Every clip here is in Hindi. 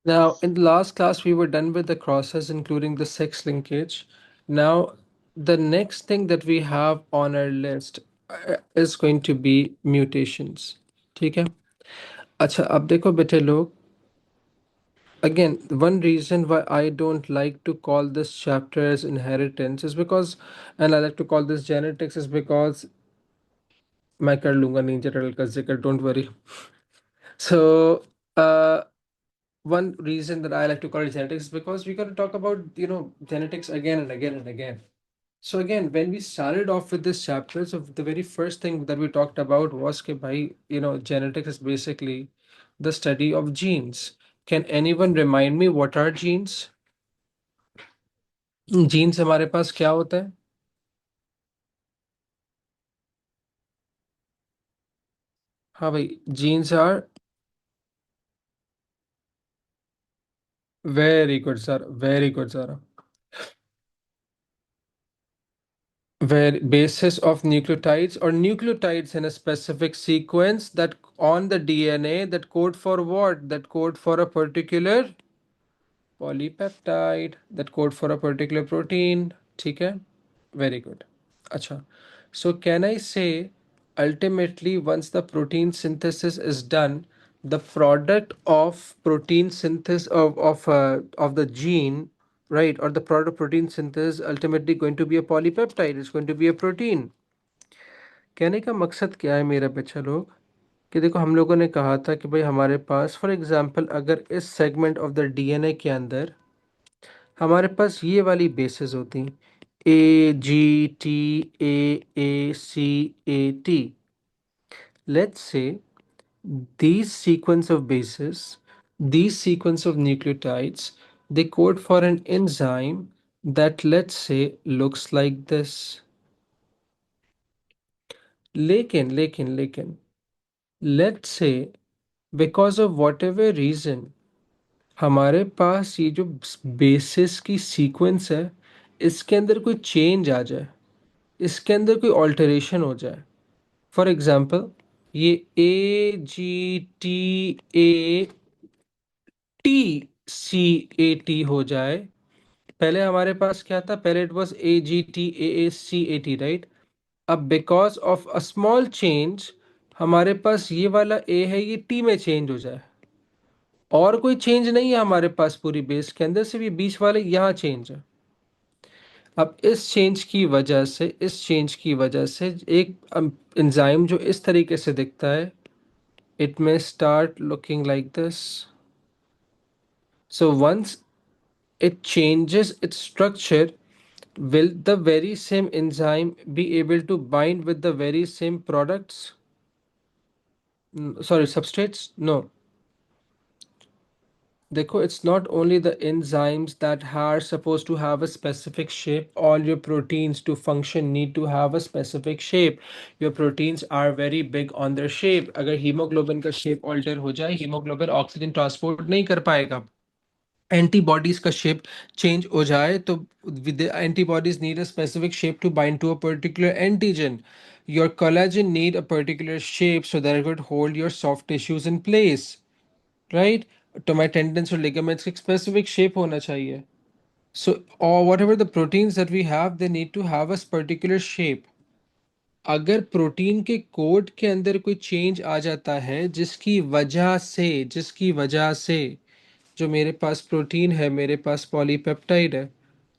Now, in the last class, we were done with the crosses, including the sex linkage. Now, the next thing that we have on our list is going to be mutations. ठीक है? अच्छा, अब देखो बेटे लोग, again, one reason why I don't like to call this chapter as inheritance is because, and I like to call this genetics is because मैं कर लूंगा नहीं जनरल का जिक्र, don't worry. So, one reason that I like to call it genetics is because we got to talk about, genetics again and again and again. So again, when we started off with this chapter, so the very first thing that we talked about was कि भाई, genetics is basically the study of genes. Can anyone remind me what are genes? Genes हमारे पास क्या होता है? हाँ भाई, genes are very good, sir. Very good, sir. Where basis of nucleotides or nucleotides in a specific sequence that on the DNA that code for what? That code for a particular polypeptide, that code for a particular protein. ठीक है? Very good. अच्छा. So can I say ultimately once the protein synthesis is done, the product of protein synthesis of the gene, right, or the product of protein synthesis ultimately going to be a polypeptide, it's going to be a protein. कहने का मकसद क्या है मेरा बच्चा लोग, कि देखो हम लोगों ने कहा था कि भाई हमारे पास फॉर एग्जांपल अगर इस सेगमेंट ऑफ द डीएनए के अंदर हमारे पास ये वाली बेसिस होती, AGTAACAT, let's say these sequence of bases, these sequence of nucleotides, they code for an enzyme that, let's say, looks like this. लेकिन let's say because of whatever reason हमारे पास ये जो बेसिस की सीक्वेंस है, इसके अंदर कोई चेंज आ जाए, इसके अंदर कोई ऑल्टरेशन हो जाए. फॉर एग्जांपल, ये AGTACAT हो जाए. पहले हमारे पास क्या था? पहले इट वाज AGTAACAT, राइट? अब because of a small change हमारे पास ये वाला ए है, ये टी में चेंज हो जाए. और कोई चेंज नहीं है हमारे पास पूरी बेस के अंदर, सिर्फ ये बीच वाले यहाँ चेंज है. अब इस चेंज की वजह से एक एंजाइम जो इस तरीके से दिखता है, it may start looking like this. So once it changes its structure, will the very same enzyme be able to bind with the very same products? Sorry, substrates? No. देखो, it's not only the enzymes that are supposed to have a specific shape. All your proteins to function need to have a specific shape. Your proteins are very big on their shape. अगर hemoglobin का shape alter हो जाए, hemoglobin oxygen transport नहीं कर पाएगा. Antibodies का shape change हो जाए तो with the antibodies need a specific shape to bind to a particular antigen. Your collagen need a particular shape so that it could hold your soft tissues in place, right? तो my tendons और ligaments की specific shape होना चाहिए. So or whatever the proteins that we have, they need to have a particular shape. अगर प्रोटीन के कोड के अंदर कोई चेंज आ जाता है जिसकी वजह से जो मेरे पास प्रोटीन है, मेरे पास पॉलीपेप्टाइड है,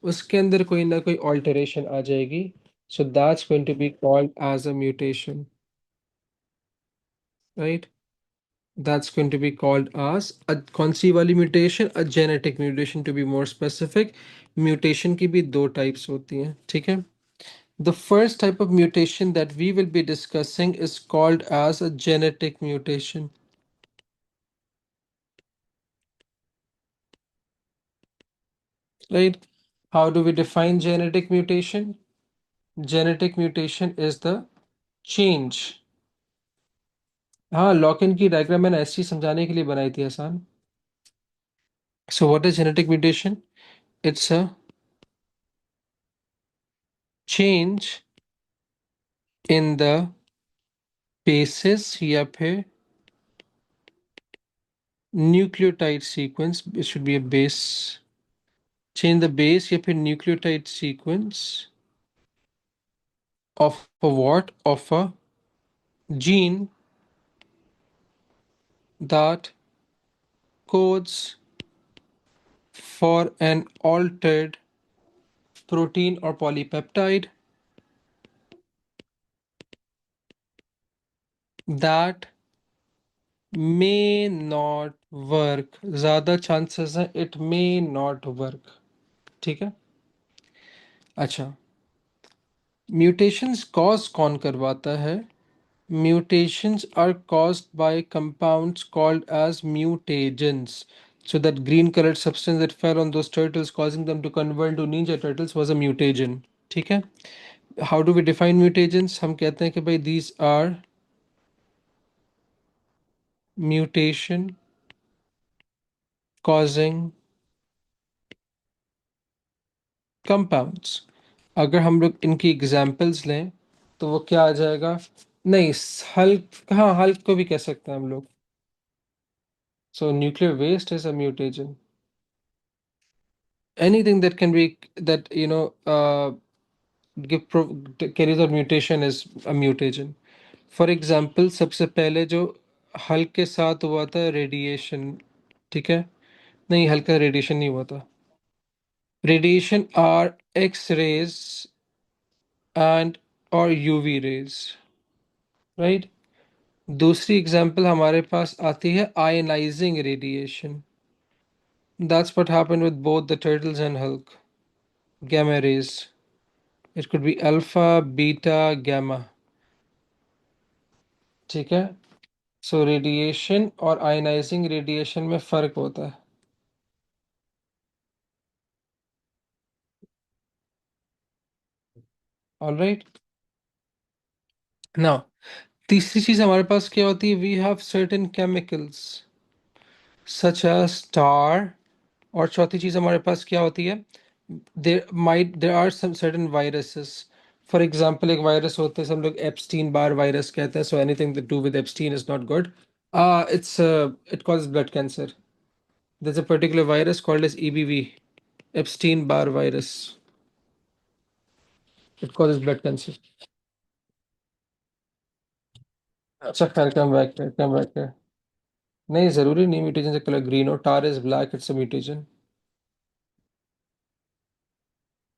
उसके अंदर कोई ना कोई ऑल्टरेशन आ जाएगी. So that's going to be called as a mutation, right? That's going to be called as a कौन सी वाली mutation? A genetic mutation, to be more specific. Mutation की भी दो टाइप्स होती हैं, ठीक है? The first type of mutation that we will be discussing is called as a genetic mutation, right? How do we define genetic mutation? Genetic mutation is the change. हाँ, लॉक-इन की डायग्राम मैंने ऐसे ही समझाने के लिए बनाई थी आसान. So what is genetic mutation? It's a change in the basis या फिर nucleotide sequence, it should be a base, change the base या फिर nucleotide sequence of a what? Of a gene that codes for an altered protein or polypeptide that may not work. ज़्यादा chances हैं it may not work. ठीक है? अच्छा, mutations cause कौन करवाता है? Mutations are caused by compounds called as mutagens. So that green colored substance that fell on those turtles causing them to convert to ninja turtles was a mutagen. ठीक है? How do we define mutagens? हम कहते हैं कि भाई these are mutation causing compounds. अगर हम लोग इनकी एग्जाम्पल्स लें तो वो क्या आ जाएगा? नहीं, हल्क, हाँ हल्क को भी कह सकते हैं हम लोग. So nuclear waste is a mutagen. Anything that can be that give carries a mutation is a mutagen. For example, सबसे पहले जो हल्क के साथ हुआ था रेडिएशन. ठीक है? नहीं, हल्का रेडिएशन नहीं हुआ था. Radiation are X rays and और यूवी रेज, राइट. दूसरी एग्जांपल हमारे पास आती है ionising radiation. That's what happened with both the turtles and Hulk. gamma rays. It could be alpha, beta, gamma. ठीक है? सो रेडिएशन और आयनाइजिंग रेडिएशन में फर्क होता है. ऑलराइट. नाउ तीसरी चीज हमारे पास क्या होती है? We have certain chemicals such as tar. और चौथी चीज हमारे पास क्या होती है? There are some certain viruses. For example, एक वायरस होते हैं, हम लोग एप्स्टीन बार वायरस कहते हैं. So anything to do with Epstein is not good. It's it causes blood cancer. There's a particular virus called as EBV, Epstein-Barr virus. It causes blood cancer. अच्छा खैर, कम बैक है. नहीं, जरूरी नहीं म्यूटेशन से कलर ग्रीन हो. Tar is black, it's a mutation.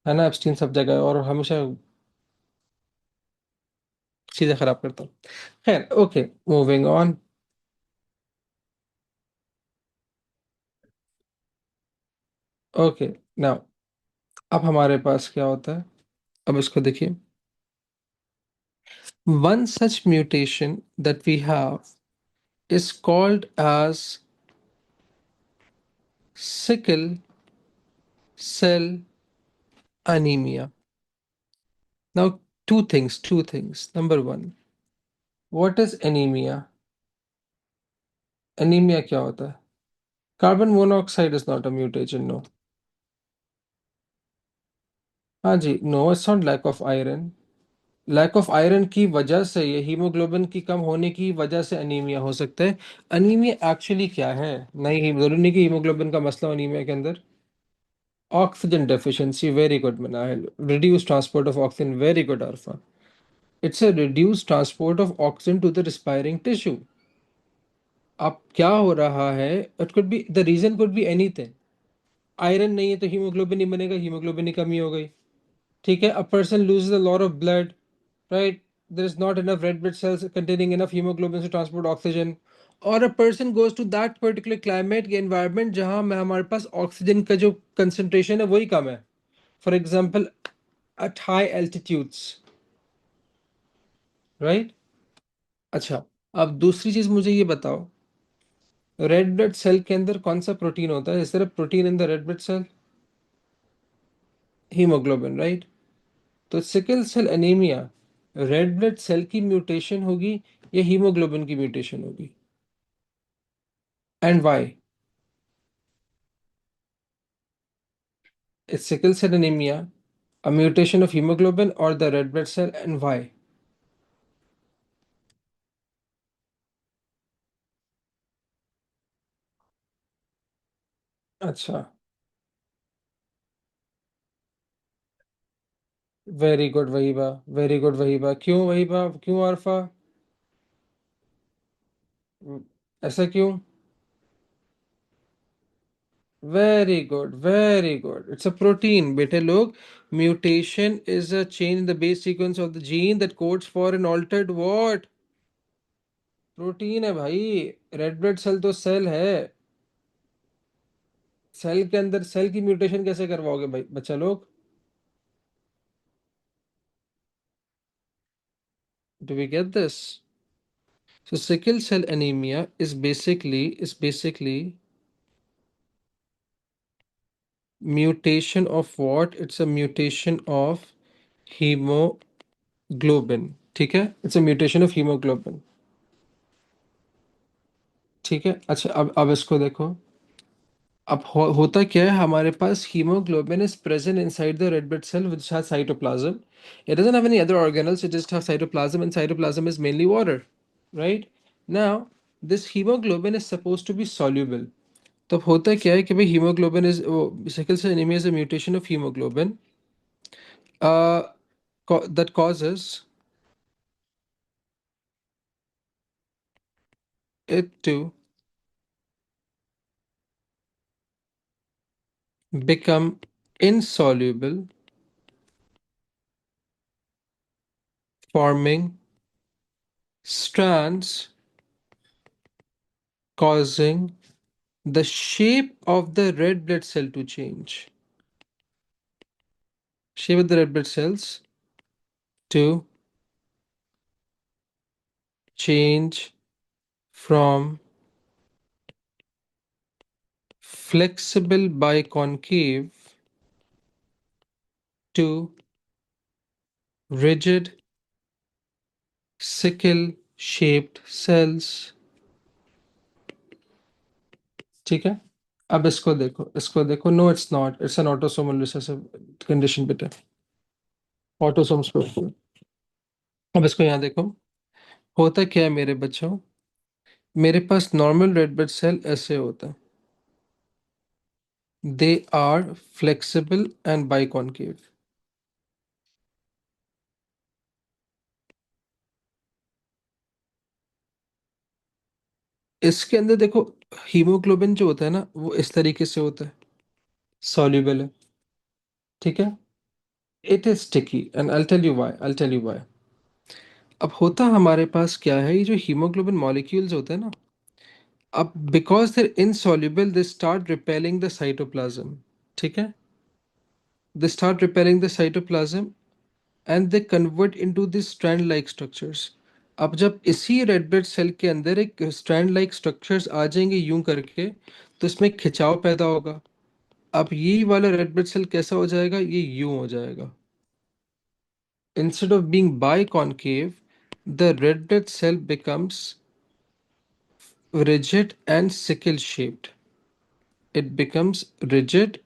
है ना? एप्स्टीन सब जगह है और हमेशा चीजें खराब करता हूँ. खैर, okay, moving on. Okay. Now अब हमारे पास क्या होता है? अब इसको देखिए. One such mutation that we have is called as sickle cell anemia. Now, two things. Number one, what is anemia? Anemia क्या होता है? Carbon monoxide is not a mutation, no. हाँ जी, no, it's not lack of iron. Lack of iron की वजह से, ये हीमोग्लोबिन की कम होने की वजह से अनीमिया हो सकता है. अनीमिया एक्चुअली क्या है? नहीं, जरूरी नहीं कि हीमोग्लोबिन का मसला हो अनीमिया के अंदर. Oxygen deficiency, very good Manahil. Reduce transport of oxygen, very good Arfa. It's a reduce transport of oxygen to the respiring tissue. अब क्या हो रहा है? It could be, the reason could be anything. Iron नहीं है तो हीमोग्लोबिन नहीं बनेगा, हीमोग्लोबिन की कमी हो गई. ठीक है? A person loses a lot of blood, right? There is not enough red blood cells containing enough hemoglobin to transport oxygen. और a person goes to that particular climate के environment जहाँ में हमारे पास ऑक्सीजन का जो concentration है वही कम है. For example, at high altitudes, right? अच्छा, अब दूसरी चीज मुझे ये बताओ, रेड ब्लड सेल के अंदर कौन सा प्रोटीन होता है? इस तरह protein in the red blood cell, haemoglobin, right? तो sickle cell anaemia red blood cell की म्यूटेशन होगी या हीमोग्लोबिन की म्यूटेशन होगी? And why? Is sickle cell anemia a mutation of hemoglobin or the red blood cell, and why? अच्छा। Very good Wahiba. Very good Wahiba, क्यों वहीबा, क्यों अरफा? ऐसा क्यों? Very good, very good, it's a protein बेटे लोग। Mutation is a change in the base sequence of the gene that codes for an altered what? Protein है भाई। रेड ब्लड सेल तो सेल है। सेल के अंदर सेल की म्यूटेशन कैसे करवाओगे भाई बच्चा लोग? Do we get this? So sickle cell anemia is basically mutation of what? It's a mutation of hemoglobin. ठीक है, it's a mutation of hemoglobin. ठीक है, अच्छा अब इसको देखो। अब होता क्या है हमारे पास? Haemoglobin is present inside the red blood cell which has cytoplasm. It doesn't have any other organelles, it just has cytoplasm, and cytoplasm is mainly water, right? Now this hemoglobin is supposed to be soluble. तब होता क्या है कि भाई हीमोग्लोबिन इज वो sickle cell anaemia is a mutation of haemoglobin that causes it to become insoluble, forming strands, causing the shape of the red blood cell to change. Shape of the red blood cells to change from flexible biconcave to rigid sickle shaped cells. ठीक है, अब इसको देखो, इसको देखो। No it's not, it's an autosomal recessive condition बेटा। ऑटोसोम्स पे होती है। अब इसको यहाँ देखो। होता क्या है मेरे बच्चों? मेरे पास नॉर्मल रेड ब्लड सेल ऐसे होता है। They are flexible and biconcave. इसके अंदर देखो, हीमोग्लोबिन जो होता है ना वो इस तरीके से होता है, सॉल्युबल है। ठीक है, it is sticky and I tell you why, I tell you why. अब होता हमारे पास क्या है, ये जो हीमोग्लोबिन मॉलिक्यूल्स होते हैं ना, अब because they're insoluble they start repelling the cytoplasm. ठीक है, they start repelling the cytoplasm and they convert into these strand like structures. अब जब इसी रेड ब्लड सेल के अंदर एक स्ट्रैंड लाइक स्ट्रक्चर्स आ जाएंगे यूं करके, तो इसमें खिंचाव पैदा होगा। अब ये वाला रेड ब्लड सेल कैसा हो जाएगा? ये यूं हो जाएगा। Instead of being biconcave, the red blood cell becomes rigid and sickle shaped. It becomes rigid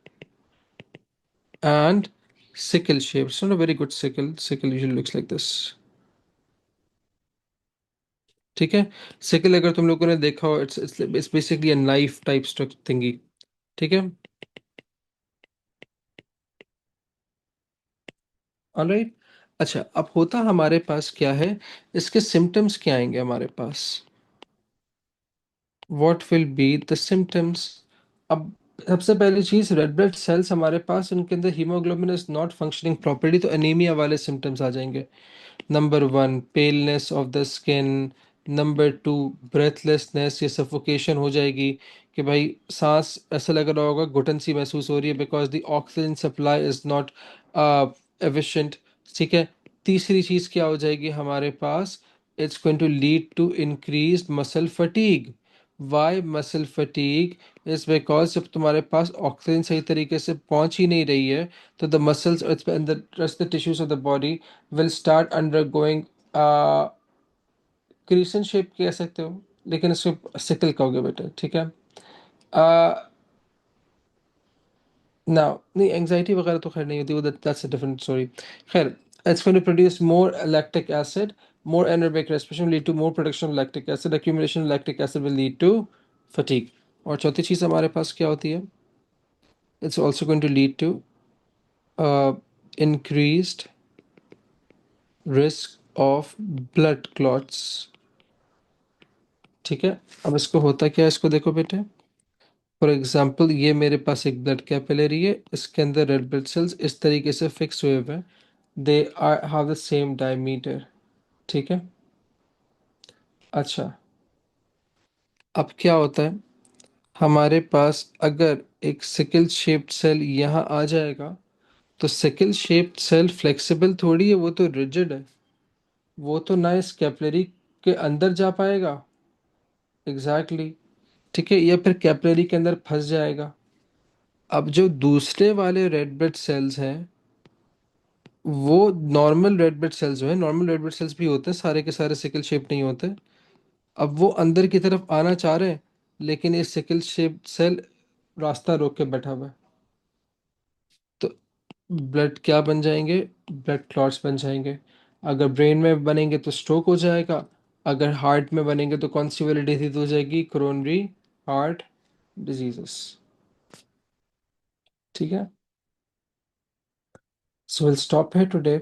and sickle shaped. It's not a very good sickle. Sickle usually looks like this. ठीक है, सिकल अगर तुम लोगों ने देखा हो, it's basically a knife type structure थिंगी। ठीक है, ऑलराइट। अच्छा, अब होता हमारे पास क्या है, इसके सिम्टम्स क्या आएंगे हमारे पास? What will be the symptoms? अब सबसे पहली चीज, रेड ब्लड सेल्स हमारे पास उनके अंदर haemoglobin is not functioning properly, तो एनीमिया वाले सिम्टम्स आ जाएंगे। Number one, paleness of the skin. Number two, breathlessness या सफोकेशन हो जाएगी, कि भाई सांस ऐसा लग रहा होगा, घुटन सी महसूस हो रही है, because the oxygen supply is not efficient. ठीक है, तीसरी चीज़ क्या हो जाएगी हमारे पास? It's going to lead to increase muscle fatigue. Why muscle fatigue? Is because जब तुम्हारे पास ऑक्सीजन सही तरीके से पहुंच ही नहीं रही है, तो the muscles and the rest the tissues of the body will start undergoing crescent shape कह सकते हो, लेकिन इसको सिकल कहोगे बेटा। ठीक है, ना नहीं, एंजाइटी वगैरह तो खैर नहीं होती, वो दैट्स अ डिफरेंट स्टोरी। खैर, it's going to produce more lactic acid, more anaerobic respiration will lead to more production of lactic acid, accumulation of lactic acid will lead to fatigue। और चौथी चीज़ हमारे पास क्या होती है? It's also going to lead to increased risk of blood clots. ठीक है, अब इसको होता क्या है, इसको देखो बेटे। फॉर एग्जाम्पल ये मेरे पास एक ब्लड कैपिलरी है, इसके अंदर रेड ब्लड सेल्स इस तरीके से फिक्स हुए हुए हैं, they are have the same diameter. ठीक है। अच्छा, अब क्या होता है, हमारे पास अगर एक सिकल शेप्ड सेल यहाँ आ जाएगा, तो सिकल शेप्ड सेल फ्लेक्सिबल थोड़ी है, वो तो रिजिड है। वो तो ना इस कैपिलरी के अंदर जा पाएगा, एग्जैक्टली exactly, ठीक है, या फिर कैपिलरी के अंदर फंस जाएगा। अब जो दूसरे वाले रेड ब्लड सेल्स हैं, वो नॉर्मल रेड ब्लड सेल्स जो है, नॉर्मल रेड ब्लड सेल्स भी होते हैं, सारे के सारे सिकल शेप नहीं होते। अब वो अंदर की तरफ आना चाह रहे हैं, लेकिन ये सिकल शेप सेल रास्ता रोक के बैठा हुआ है। तो ब्लड क्या बन जाएंगे, ब्लड क्लॉट्स बन जाएंगे। अगर ब्रेन में बनेंगे तो स्ट्रोक हो जाएगा, अगर हार्ट में बनेंगे तो कौन सी वाली डिजीज हो जाएगी, कोरोनरी हार्ट डिजीजेस। ठीक है, so will stop here today.